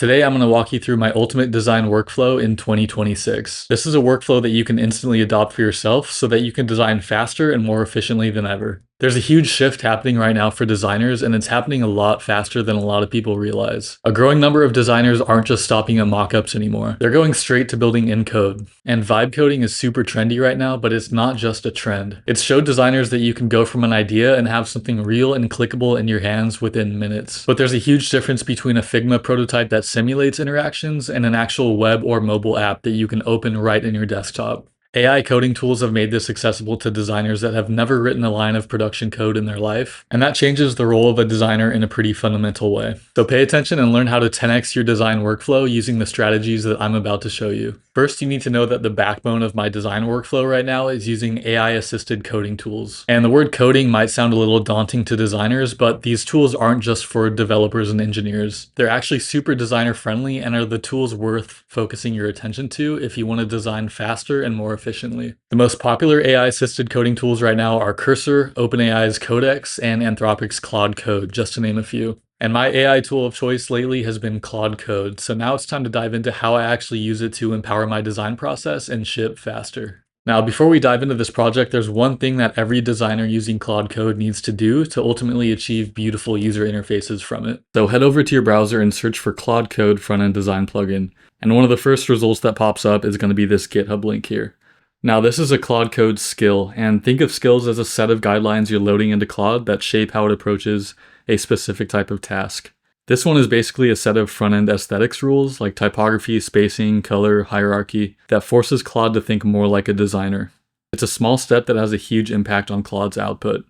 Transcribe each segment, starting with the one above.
Today, I'm going to walk you through my ultimate design workflow in 2026. This is a workflow that you can instantly adopt for yourself so that you can design faster and more efficiently than ever. There's a huge shift happening right now for designers, and it's happening a lot faster than a lot of people realize. A growing number of designers aren't just stopping at mockups anymore. They're going straight to building in code. And vibe coding is super trendy right now, but it's not just a trend. It's showed designers that you can go from an idea and have something real and clickable in your hands within minutes. But there's a huge difference between a Figma prototype that simulates interactions and an actual web or mobile app that you can open right in your desktop. AI coding tools have made this accessible to designers that have never written a line of production code in their life, and that changes the role of a designer in a pretty fundamental way. So pay attention and learn how to 10x your design workflow using the strategies that I'm about to show you. First, you need to know that the backbone of my design workflow right now is using AI-assisted coding tools. And the word coding might sound a little daunting to designers, but these tools aren't just for developers and engineers. They're actually super designer-friendly and are the tools worth focusing your attention to if you want to design faster and more efficiently. The most popular AI-assisted coding tools right now are Cursor, OpenAI's Codex, and Anthropic's Claude Code, just to name a few. And my AI tool of choice lately has been Claude Code, so now it's time to dive into how I actually use it to empower my design process and ship faster. Now, before we dive into this project, there's one thing that every designer using Claude Code needs to do to ultimately achieve beautiful user interfaces from it. So head over to your browser and search for Claude Code front-end design plugin. And one of the first results that pops up is going to be this GitHub link here. Now, this is a Claude Code skill, and think of skills as a set of guidelines you're loading into Claude that shape how it approaches a specific type of task. This one is basically a set of front-end aesthetics rules like typography, spacing, color, hierarchy that forces Claude to think more like a designer. It's a small step that has a huge impact on Claude's output.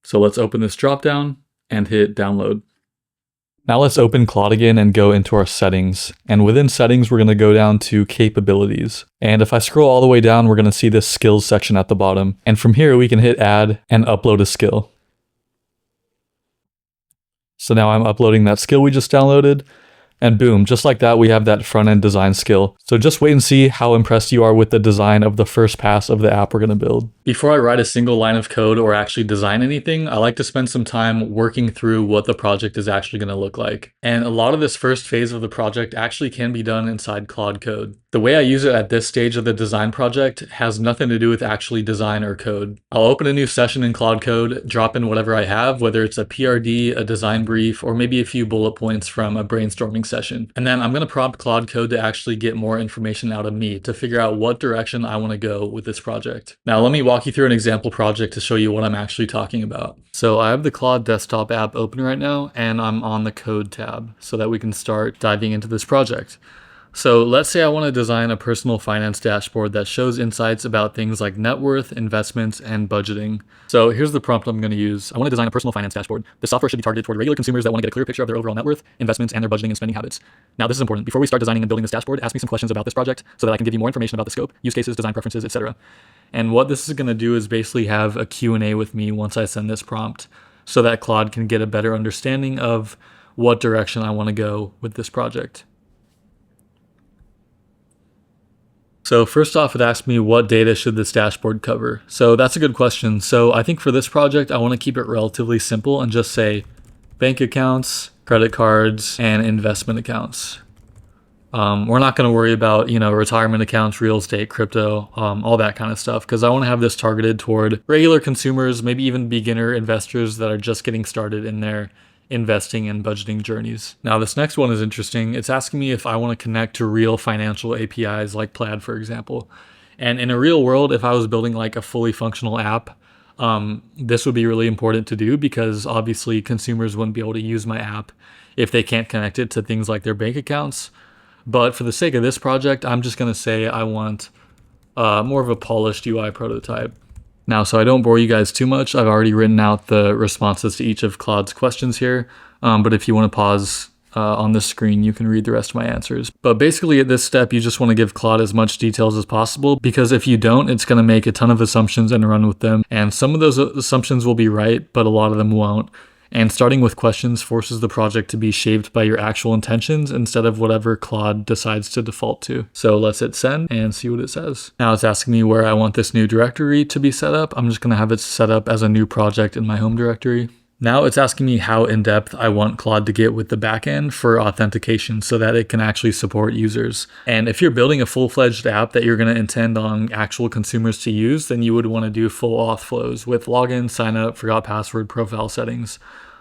So let's open this dropdown and hit download. Now let's open Claude again and go into our settings. And within settings, we're going to go down to capabilities. And if I scroll all the way down, we're going to see this skills section at the bottom. And from here, we can hit add and upload a skill. So now I'm uploading that skill we just downloaded, and boom, just like that, we have that front-end design skill. So just wait and see how impressed you are with the design of the first pass of the app we're gonna build. Before I write a single line of code or actually design anything, I like to spend some time working through what the project is actually gonna look like. And a lot of this first phase of the project actually can be done inside Claude Code. The way I use it at this stage of the design project has nothing to do with actually design or code. I'll open a new session in Claude Code, drop in whatever I have, whether it's a PRD, a design brief, or maybe a few bullet points from a brainstorming session. And then I'm going to prompt Claude Code to actually get more information out of me to figure out what direction I want to go with this project. Now let me walk you through an example project to show you what I'm actually talking about. So I have the Claude desktop app open right now, and I'm on the code tab so that we can start diving into this project. So let's say I want to design a personal finance dashboard that shows insights about things like net worth, investments, and budgeting. So here's the prompt I'm going to use. I want to design a personal finance dashboard. The software should be targeted toward regular consumers that want to get a clear picture of their overall net worth, investments, and their budgeting and spending habits. Now this is important. Before we start designing and building this dashboard, ask me some questions about this project so that I can give you more information about the scope, use cases, design preferences, etc. And what this is going to do is basically have a Q&A with me once I send this prompt so that Claude can get a better understanding of what direction I want to go with this project. So first off, it asked me what data should this dashboard cover? So that's a good question. So I think for this project, I want to keep it relatively simple and just say bank accounts, credit cards, and investment accounts. We're not going to worry about, retirement accounts, real estate, crypto, all that kind of stuff, because I want to have this targeted toward regular consumers, maybe even beginner investors that are just getting started in their investing and budgeting journeys. Now this next one is interesting. It's asking me if I want to connect to real financial APIs like Plaid, for example. And in a real world, if I was building like a fully functional app, this would be really important to do because obviously consumers wouldn't be able to use my app if they can't connect it to things like their bank accounts. But for the sake of this project, I'm just going to say I want more of a polished UI prototype. Now, so I don't bore you guys too much, I've already written out the responses to each of Claude's questions here, but if you want to pause on this screen, you can read the rest of my answers. But basically at this step, you just want to give Claude as much details as possible, because if you don't, it's going to make a ton of assumptions and run with them. And some of those assumptions will be right, but a lot of them won't. And starting with questions forces the project to be shaped by your actual intentions instead of whatever Claude decides to default to. So let's hit send and see what it says. Now it's asking me where I want this new directory to be set up. I'm just going to have it set up as a new project in my home directory. Now it's asking me how in-depth I want Claude to get with the backend for authentication so that it can actually support users. And if you're building a full-fledged app that you're going to intend on actual consumers to use, then you would want to do full auth flows with login, sign up, forgot password, profile settings,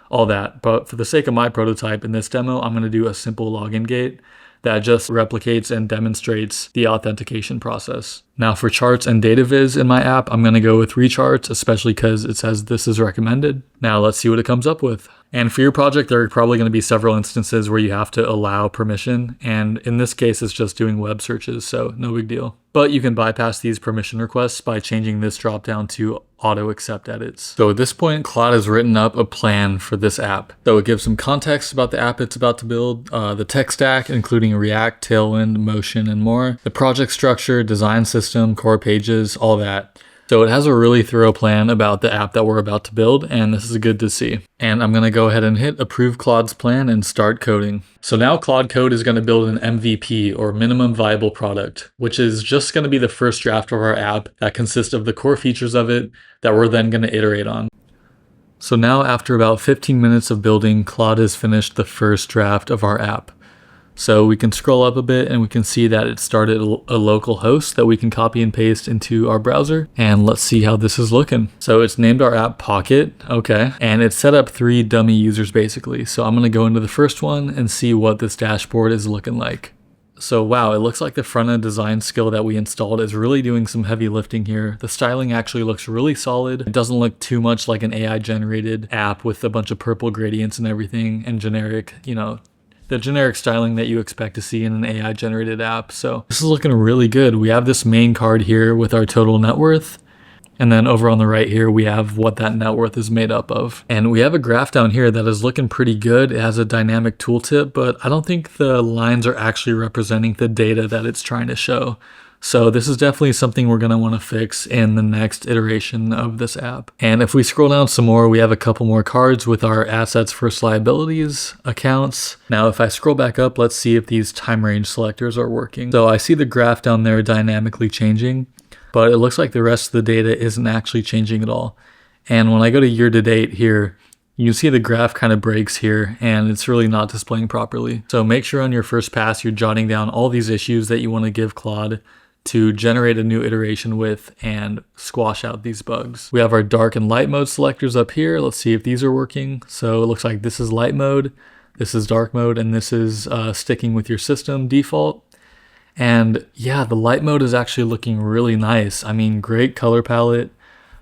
all that. But for the sake of my prototype in this demo, I'm going to do a simple login gate that just replicates and demonstrates the authentication process. Now for charts and data viz in my app, I'm gonna go with recharts, especially because it says this is recommended. Now let's see what it comes up with. And for your project, there are probably gonna be several instances where you have to allow permission. And in this case, it's just doing web searches, so no big deal. But you can bypass these permission requests by changing this dropdown to auto accept edits. So at this point, Claude has written up a plan for this app. So it gives some context about the app it's about to build, the tech stack, including React, Tailwind, Motion, and more, the project structure, design system, core pages, all that. So it has a really thorough plan about the app that we're about to build, and this is good to see. And I'm gonna go ahead and hit approve Claude's plan and start coding. So now Claude Code is gonna build an MVP, or minimum viable product, which is just gonna be the first draft of our app that consists of the core features of it that we're then gonna iterate on. So now after about 15 minutes of building, Claude has finished the first draft of our app. So we can scroll up a bit and we can see that it started a local host that we can copy and paste into our browser. And let's see how this is looking. So it's named our app Pocket, okay. And it's set up 3 dummy users basically. So I'm gonna go into the first one and see what this dashboard is looking like. So wow, it looks like the front-end design skill that we installed is really doing some heavy lifting here. The styling actually looks really solid. It doesn't look too much like an AI-generated app with a bunch of purple gradients and everything and generic, the generic styling that you expect to see in an AI generated app. So this is looking really good. We have this main card here with our total net worth. And then over on the right here, we have what that net worth is made up of. And we have a graph down here that is looking pretty good. It has a dynamic tooltip, but I don't think the lines are actually representing the data that it's trying to show. So this is definitely something we're gonna wanna fix in the next iteration of this app. And if we scroll down some more, we have a couple more cards with our assets versus liabilities accounts. Now, if I scroll back up, let's see if these time range selectors are working. So I see the graph down there dynamically changing, but it looks like the rest of the data isn't actually changing at all. And when I go to year to date here, you see the graph kind of breaks here and it's really not displaying properly. So make sure on your first pass, you're jotting down all these issues that you wanna give Claude to generate a new iteration with and squash out these bugs. We have our dark and light mode selectors up here. Let's see if these are working. So it looks like this is light mode, this is dark mode, and this is sticking with your system default. And yeah, the light mode is actually looking really nice. I mean, great color palette.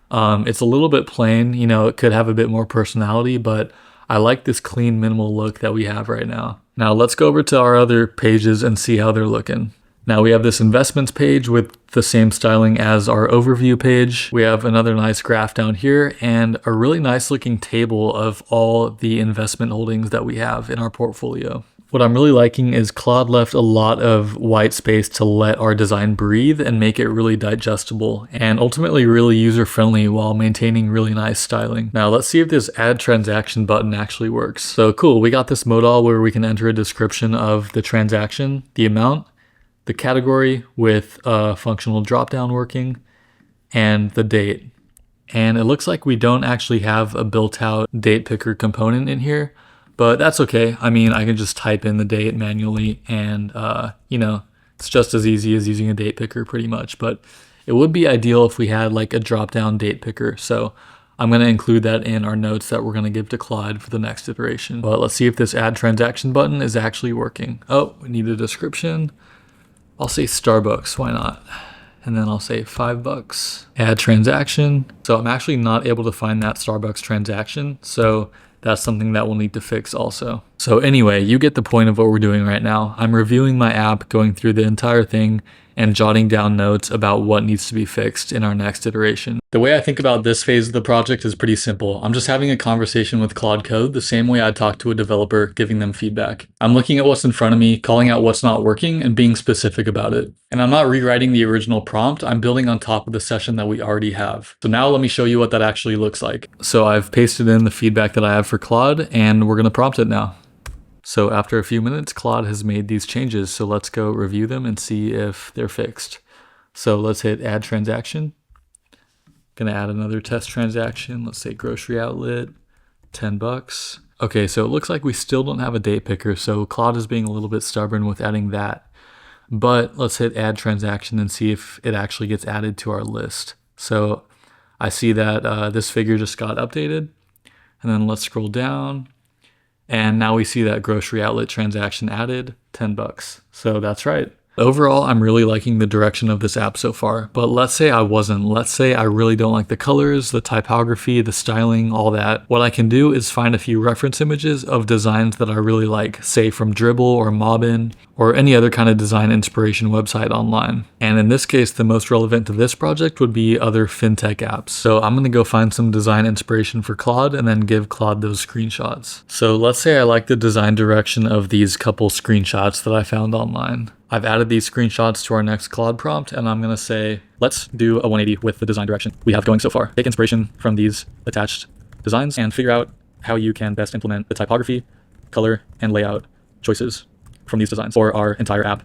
It's a little bit plain, it could have a bit more personality, but I like this clean, minimal look that we have right now. Now let's go over to our other pages and see how they're looking. Now we have this investments page with the same styling as our overview page. We have another nice graph down here and a really nice looking table of all the investment holdings that we have in our portfolio. What I'm really liking is Claude left a lot of white space to let our design breathe and make it really digestible and ultimately really user-friendly while maintaining really nice styling. Now let's see if this add transaction button actually works. So cool, we got this modal where we can enter a description of the transaction, the amount, the category with a functional dropdown working, and the date. And it looks like we don't actually have a built out date picker component in here, but that's okay. I mean, I can just type in the date manually and, it's just as easy as using a date picker pretty much, but it would be ideal if we had like a drop-down date picker. So I'm gonna include that in our notes that we're gonna give to Claude for the next iteration. But let's see if this add transaction button is actually working. Oh, we need a description. I'll say Starbucks, why not? And then I'll say $5, add transaction. So I'm actually not able to find that Starbucks transaction. So that's something that we'll need to fix also. So anyway, you get the point of what we're doing right now. I'm reviewing my app, going through the entire thing, and jotting down notes about what needs to be fixed in our next iteration. The way I think about this phase of the project is pretty simple. I'm just having a conversation with Claude Code the same way I'd talk to a developer, giving them feedback. I'm looking at what's in front of me, calling out what's not working, and being specific about it. And I'm not rewriting the original prompt, I'm building on top of the session that we already have. So now let me show you what that actually looks like. So I've pasted in the feedback that I have for Claude, and we're gonna prompt it now. So after a few minutes, Claude has made these changes. So let's go review them and see if they're fixed. So let's hit add transaction. Gonna add another test transaction. Let's say grocery outlet, $10. Okay, so it looks like we still don't have a date picker, so Claude is being a little bit stubborn with adding that. But let's hit add transaction and see if it actually gets added to our list. So I see that this figure just got updated. And then let's scroll down. And now we see that grocery outlet transaction added, $10. So that's right. Overall, I'm really liking the direction of this app so far, but let's say I wasn't. Let's say I really don't like the colors, the typography, the styling, all that. What I can do is find a few reference images of designs that I really like, say from Dribbble or Mobbin or any other kind of design inspiration website online. And in this case, the most relevant to this project would be other fintech apps. So I'm gonna go find some design inspiration for Claude and then give Claude those screenshots. So let's say I like the design direction of these couple screenshots that I found online. I've added these screenshots to our next Claude prompt, and I'm gonna say, let's do a 180 with the design direction we have going so far. Take inspiration from these attached designs and figure out how you can best implement the typography, color, and layout choices from these designs for our entire app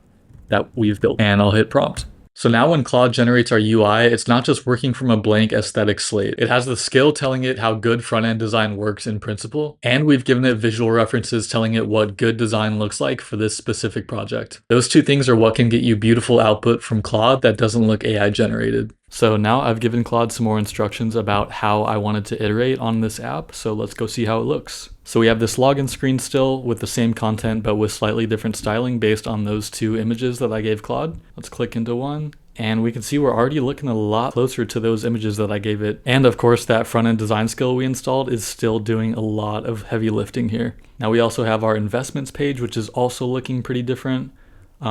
that we've built. And I'll hit prompt. So now when Claude generates our UI, it's not just working from a blank aesthetic slate. It has the skill telling it how good front-end design works in principle, and we've given it visual references telling it what good design looks like for this specific project. Those two things are what can get you beautiful output from Claude that doesn't look AI generated. So now I've given Claude some more instructions about how I wanted to iterate on this app, so let's go see how it looks. So we have this login screen still with the same content but with slightly different styling based on those two images that I gave Claude. Let's click into one. And we can see we're already looking a lot closer to those images that I gave it. And of course, that front-end design skill we installed is still doing a lot of heavy lifting here. Now we also have our investments page, which is also looking pretty different.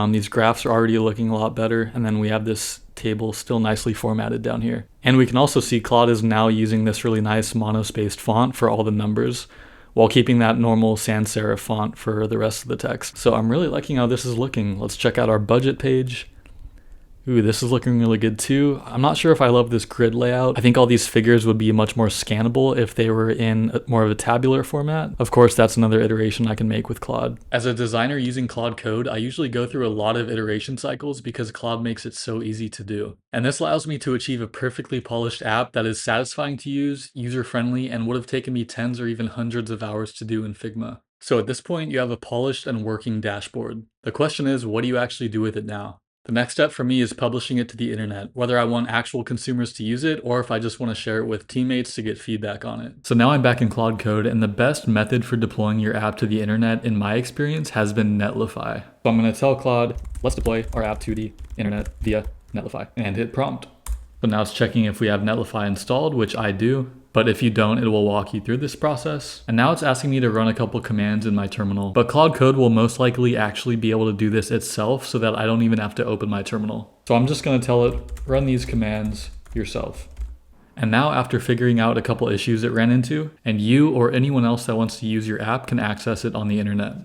These graphs are already looking a lot better. And then we have this table still nicely formatted down here. And we can also see Claude is now using this really nice monospaced font for all the numbers, while keeping that normal sans serif font for the rest of the text. So I'm really liking how this is looking. Let's check out our budget page. Ooh, this is looking really good too. I'm not sure if I love this grid layout. I think all these figures would be much more scannable if they were in more of a tabular format. Of course, that's another iteration I can make with Claude. As a designer using Claude Code, I usually go through a lot of iteration cycles because Claude makes it so easy to do. And this allows me to achieve a perfectly polished app that is satisfying to use, user-friendly, and would have taken me tens or even hundreds of hours to do in Figma. So at this point, you have a polished and working dashboard. The question is, what do you actually do with it now? The next step for me is publishing it to the internet, whether I want actual consumers to use it or if I just want to share it with teammates to get feedback on it. So now I'm back in Claude Code, and the best method for deploying your app to the internet in my experience has been Netlify. So I'm going to tell Claude, let's deploy our app to the internet via Netlify, and hit prompt. So now it's checking if we have Netlify installed, which I do. But if you don't, it will walk you through this process. And now it's asking me to run a couple commands in my terminal. But Claude Code will most likely actually be able to do this itself so that I don't even have to open my terminal. So I'm just going to tell it, run these commands yourself. And now after figuring out a couple issues it ran into, and you or anyone else that wants to use your app can access it on the internet.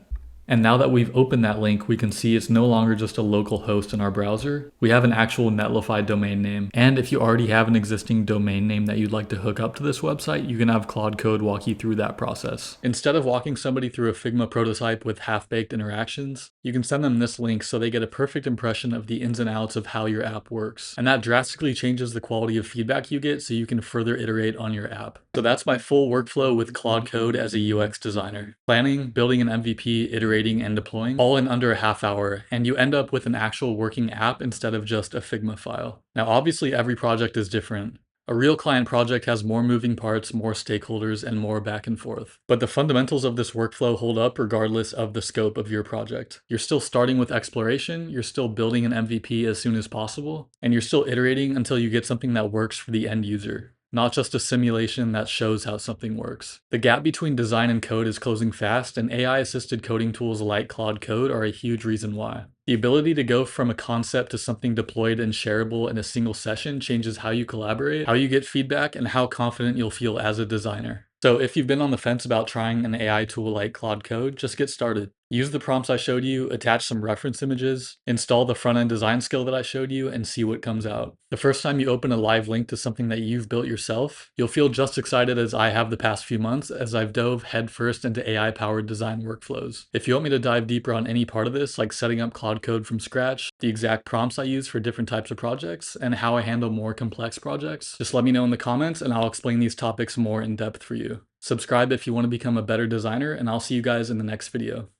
And now that we've opened that link, we can see it's no longer just a local host in our browser. We have an actual Netlify domain name. And if you already have an existing domain name that you'd like to hook up to this website, you can have Claude Code walk you through that process. Instead of walking somebody through a Figma prototype with half-baked interactions, you can send them this link so they get a perfect impression of the ins and outs of how your app works. And that drastically changes the quality of feedback you get so you can further iterate on your app. So that's my full workflow with Claude Code as a UX designer. Planning, building an MVP, iterating, and deploying, all in under a half hour, and you end up with an actual working app instead of just a Figma file. Now, obviously, every project is different. A real client project has more moving parts, more stakeholders, and more back and forth. But the fundamentals of this workflow hold up regardless of the scope of your project. You're still starting with exploration, you're still building an MVP as soon as possible, and you're still iterating until you get something that works for the end user, not just a simulation that shows how something works. The gap between design and code is closing fast, and AI-assisted coding tools like Claude Code are a huge reason why. The ability to go from a concept to something deployed and shareable in a single session changes how you collaborate, how you get feedback, and how confident you'll feel as a designer. So if you've been on the fence about trying an AI tool like Claude Code, just get started. Use the prompts I showed you, attach some reference images, install the front-end design skill that I showed you, and see what comes out. The first time you open a live link to something that you've built yourself, you'll feel just excited as I have the past few months as I've dove headfirst into AI-powered design workflows. If you want me to dive deeper on any part of this, like setting up Claude Code from scratch, the exact prompts I use for different types of projects, and how I handle more complex projects, just let me know in the comments and I'll explain these topics more in depth for you. Subscribe if you want to become a better designer, and I'll see you guys in the next video.